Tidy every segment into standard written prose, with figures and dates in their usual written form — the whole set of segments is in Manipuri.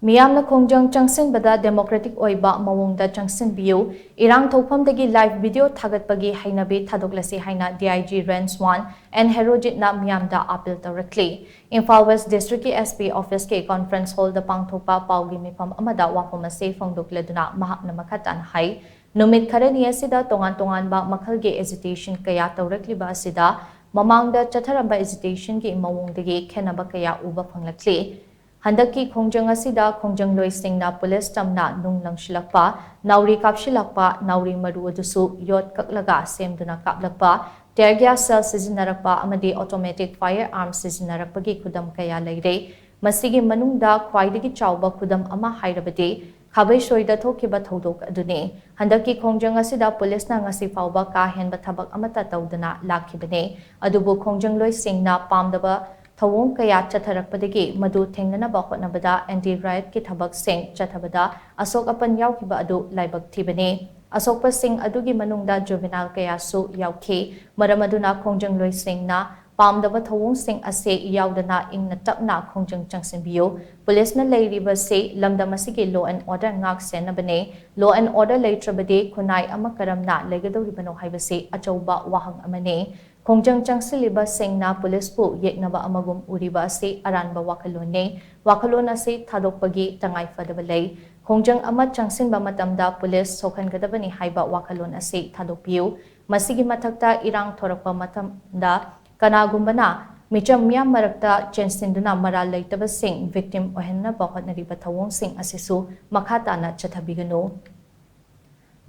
Meeyam na Khongjang Changsinbiu Democratic Oiba Maongda Changsinbiu Irang Thokphamdagi live video Thagatpagi heinabi Thadoklasi haina DIG Range 1 N Herojit na Meeyamda appeal tourakli. Imphal West District SP Office ke conference hall da pangthokpa paugi mifam amada wafam ase phongdokleduna mahakna makhatan hai numit kharani asida tongan ba makhalge agitation kaya tourakliba asida Maongda chatharamba agitation ki maongdagi khenaba kaya uba phanglakli. Handaki Khongjang asida Khongjang loisingna police tamna nung langshilakpa nauri kapshilakpa nauri maru adusu yot kaklaga semduna kaplakpa tear gas cell sizinnarakpa amadi automatic firearm sizinnarakpagi khudam kaya leire masigi manungda khwaidagi chawba khudam ama hairabadi khabai soida thokiba thodok adune handaki Khongjang asida police na ngasi fawba ka henba thabak amata tawdana lakhibane adubu Khongjang loisingna pamdaba Thawong kaya chatharakpadagi madu thengnanaba hotnabada anti-riot ki thabak sing chathabada asok apan yawkiba adu laibak thibane asokpa sing adugi manungda juvenile kaya su yawki maramaduna Khongjang loisingna pamdaba thawong sing ase yawdana ingna tapna Khongjang Changsinbiu police na leiriba se lamdamasigi law and order ngak senabane law and order leitrabade khunai amakaramna legadoribano haibase achauba wahang amane Khongjang Changsiliba Singna Police po yeknaba amagum uriba ase aranba wakalone wakalona se thadokpagi tangai fadabalay Khongjang ama Changsinba matamda police sokhan gadabani haiba wakalon ase thadokpiu masigi mathakta Irang thorakpa matamda kanagumbana micham Meeyam marakta chensinduna maral leitaba sing victim ohenna bahotnariba thawong sing asesu makhatana chathabigano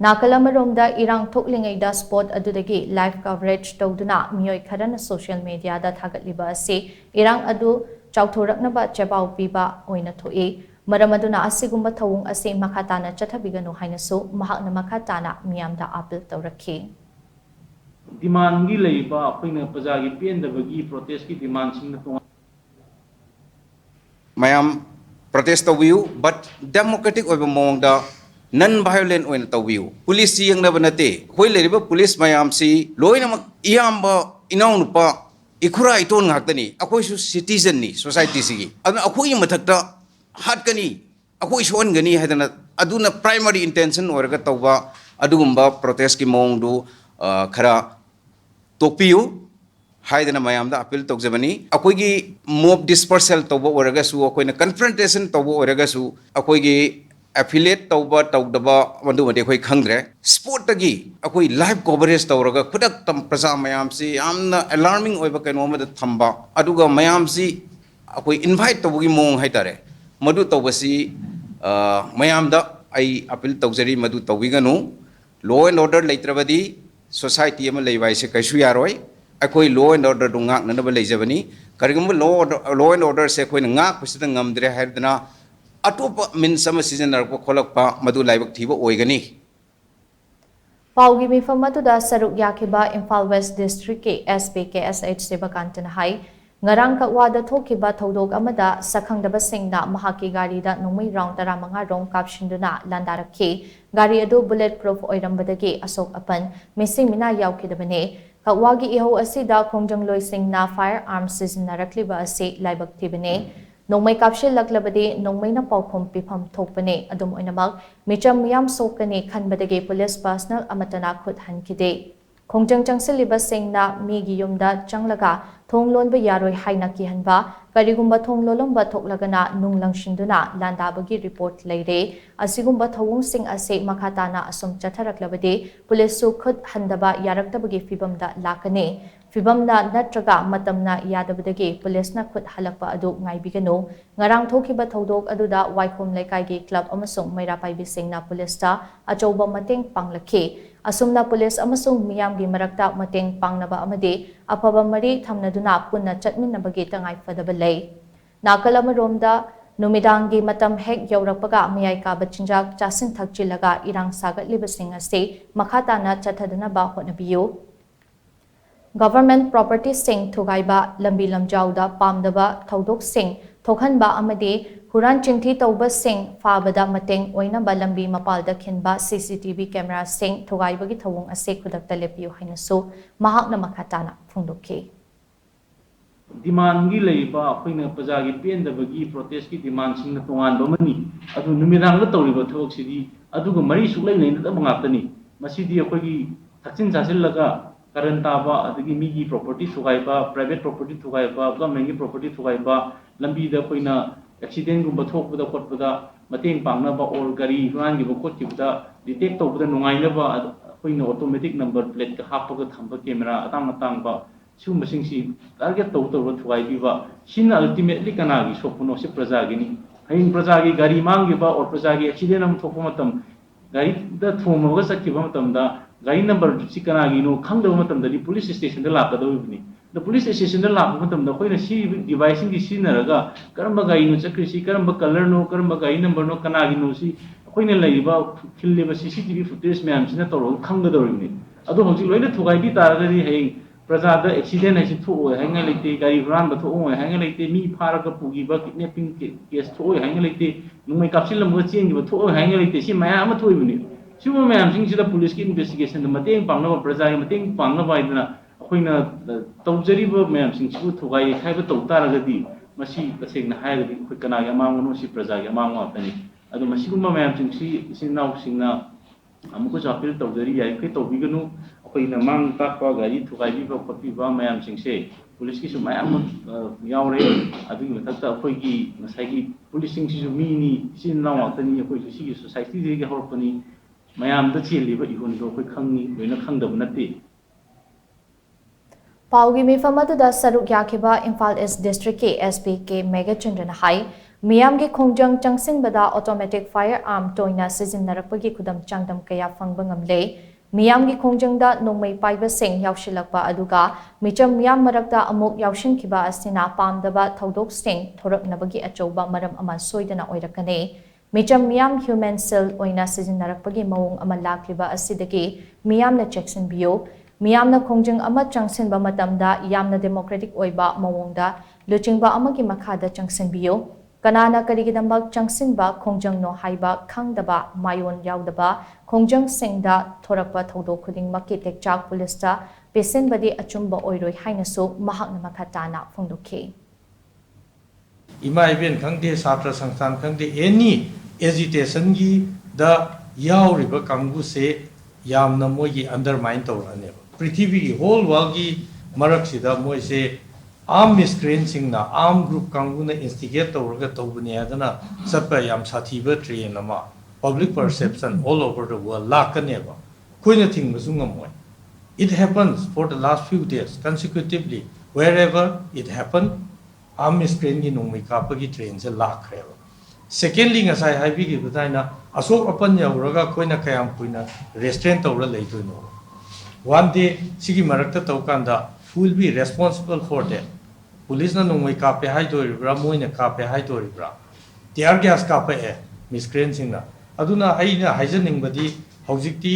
Nakalamaromda Irang thoklingaida spot adudagi live coverage tawduna miyoi kharana social media da thagatliba ase Irang adu chawthoraknaba chebau piba oina thoi maramaduna asigumba thawung ase makhatana chathabiganu hainasu mahakna makhatana Meeyamda appeal tawrakhi demand gi leiba apaina pajagi pendabagi protest ki demand sing na tonga Meeyam protest tawiu but democratic oiba Maongda non-violent oin tawiu police yang na banate hoi leriba police Meeyam si loina mak iyamba inaw nupa ikura iton ngaktani akoi su citizen ni society sigi aduna akoi mathakta hat kani akoi shon gani hadana aduna primary intention orga tawba adugumba protest ki mongdu khara tokpiu haidana Meeyamda appeal tokjabani akoi gi mob dispersal tawba orga su akoi na confrontation tawba orga su akoi gi affiliate tawba tawdaba mandu mate khoi khangre sport tagi akoi live coverage tawraga khudak tam praja Meeyam si amna alarming oiba kaino ma thamba aduga Meeyam si akoi invite tawgi mong haitare madu tawbasi Meeyamda ai appeal tawjari madu tawiganu law and order leitrabadi society ama leibai se kaisu yaroi akoi law and order dungak nanaba leijabani karigum law and order se khoi ngak pusida ngamdre haidana Atopa min sama season narko kolak pa madu laibak thiba oigani. Paugi mifam matuda saruk yakiba Imphal West District ke SPKSH sebakantan hai ngarang kakwada thokiba thodok amada sakhangdaba singna mahaki gari da nongmai round 15 rong kapshinduna landarakhi gari adu bulletproof oirambadagi asok apan missing mina yaukidabane kakwagi iho asida Khongjang loisingna firearms sizinnarakliba ase laibak thibane Nongmai kapshil laklabadi nongmai na paukhom pifam thokpane adum oinamak micham Meeyam sokani khanbadagi police personal amatana khut hankide Khongjang Changsiliba singna migi yumda changlaga thonglonba yaroi haina kihanba karigumba thonglolomba thoklagana nunglangsinduna landabagi report leire asigumba thawung sing ase makhatana asum chatharaklabadi police su khut handaba yaraktabagi fibamda lakane Fibamna natraga matamna yadabadagi police na khut halakpa adu ngaibigano ngarang thokiba thodok aduda waikhom lekai club amasung mairapaibi singna police ta achauba mateng panglakhi asumna police amasung Meeyam gi marakta mateng pangnaba amade apaba mari thamnaduna punna chatminnabagi tangai fadabalai nakalamaromda numidangi matam hek yaurakpaga miyai ka bachinjak chasin thakchilaga Irang sagatliba sing ase makhatana chathadana ba hotnabiyu Government property sing thugaiba lambi lamjauda pamdaba thodok sing thokhanba amade huran chinthi tawba sing fabada mateng oinaba lambi mapalda khinba CCTV camera sing thugaibagi thawung ase khudakta lepiu hainasu mahakna makhatana phungdokhi demand gi leiba akhoi pajagi pendabagi protest ki demand sing na tongan bamani adu numidang la tawriba thok sidi adu ga mari suklai nei na bangatani masidi akhoi gi thaksin chasil laga karan taba adagi migi property thugaiba private property thugaiba government gi property thugaiba lambi da koina accident gumba thokbada khotbada mateng pangna ba or gari huran gi ba khotkibda detect tawbada nungai na ba koina automatic number plate ka hapaga thamba camera atang ba sum sing si target to thugai bi ba sin ultimately kana gi sopuno se praja gi ni hain praja gi gari mang gi ba or praja gi accident am thokpa matam gari da thomo ga sakki ba matam da gari number si kana gi no khang da matam da di police station da la ka do ni the police station da la matam da koina si device gi si na raga karamba gari no chakri si karamba color no karamba gari number no kana gi no si koina laiba khilliba CCTV footage myam sina toro khang da do ni adu hoji loina thugai bi tar ga ri hei praja da accident hai thu hanga leite gari ran ba thu hanga leite mi phara ka pugi ba kidnapping case thu hanga leite numai kapsil lam ga chen gi ba thu hanga leite si maya ma thu ibni si mo myam sing sida police ki investigation da mateng pangna ba praja gi mateng pangna ba idna akoina tawjari ba myam sing chu thugai khai ba taw tar ga di masi taseng na hai ga di khoi kana ga mang no si praja ga mang wa tani adu masi gumba myam sing si sinau singna amuko appeal tawjari yai khai tawbiganu akoina mang takpa gari thugai bi ba khopi ba myam singse police ki su mayam yaure adu gi mathakta akoi gi masai gi police sing si su mi ni sin law tani akoi su si society de gi horpani mayam da cheli ba ihun do akoi khangni loina khangdab nati Paugi Mifamadu Saruk Yakiba Imphal East District K SPK Mega Chandran High Meeyam gi Khongjang Changsinbiu automatic firearm toina sizinnarakpagi kudam changdam kaya fangba ngamle Meeyam gi Khongjang da nongmai paiba sing yaushilakpa aduga micham Meeyam marakta amuk yaushinkhiba asina pamdaba thodok sing thoraknabagi achouba maram ama soidana oirakane micham Meeyam human cell oina sizinnarakpagi maong ama lakliba asidagi Meeyam na Changsinbiu Meeyam na Khongjang ama changsinba matamda yamna democratic oiba Maongda luchingba amagi makhada Changsinbiu kanana karigidambak changsinba Khongjang no haiba khangdaba mayon yaudaba Khongjang singda thorakpa thodok khudingmakki tekchak police pesenbadi achumba oiroi hainasu mahakna makhatana phongdokhi ima event khangde satra sangstan khangde any agitation gi da yauriba kanggu se yamna mogi undermine tawrane prithvi gi whole world gi marak sida moi se arm miscreants na arm group kanguna instigate tawraga tawbani adana satpa yam sathiba train ama public perception all over the world lakaneba koina thing masungam it happens for the last few days consecutively wherever it happened arm miscreant gi nongmai kapagi train se lakreba secondly ngasai haibi gi badaina asok apan yauraga koina kayam koina restraint tawra leitoino one day sigi marakta tawkanda who will be responsible for that police na nongmai kape haidoribra moina kape haidoribra tear gas kape miscreant singna aduna aina haijaningbadi hojikti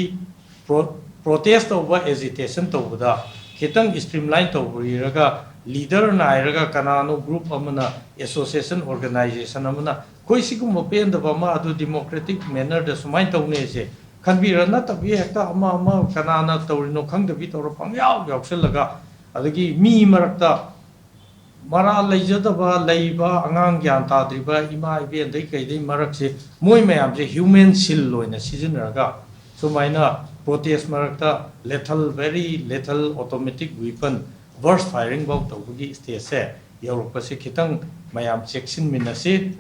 protest over agitation tawbada khitang streamline tawbiraga leader nairaga kanano group amana association organization amana koi sigum pen da ma adu democratic manner da sumain tawne se khanbira na tabi hekta ama kanana tawrino khangdabi tawra pangyaw yauselaga adagi mi marakta mara leijadaba leiba angang gyan tadriba ima iben dei kai dei marak se moi mayam je human shield loina sijinraga sumaina protest marakta lethal very lethal automatic weapon burst firing bau tawgi stage se yorok pase khitang mayam cheksin minase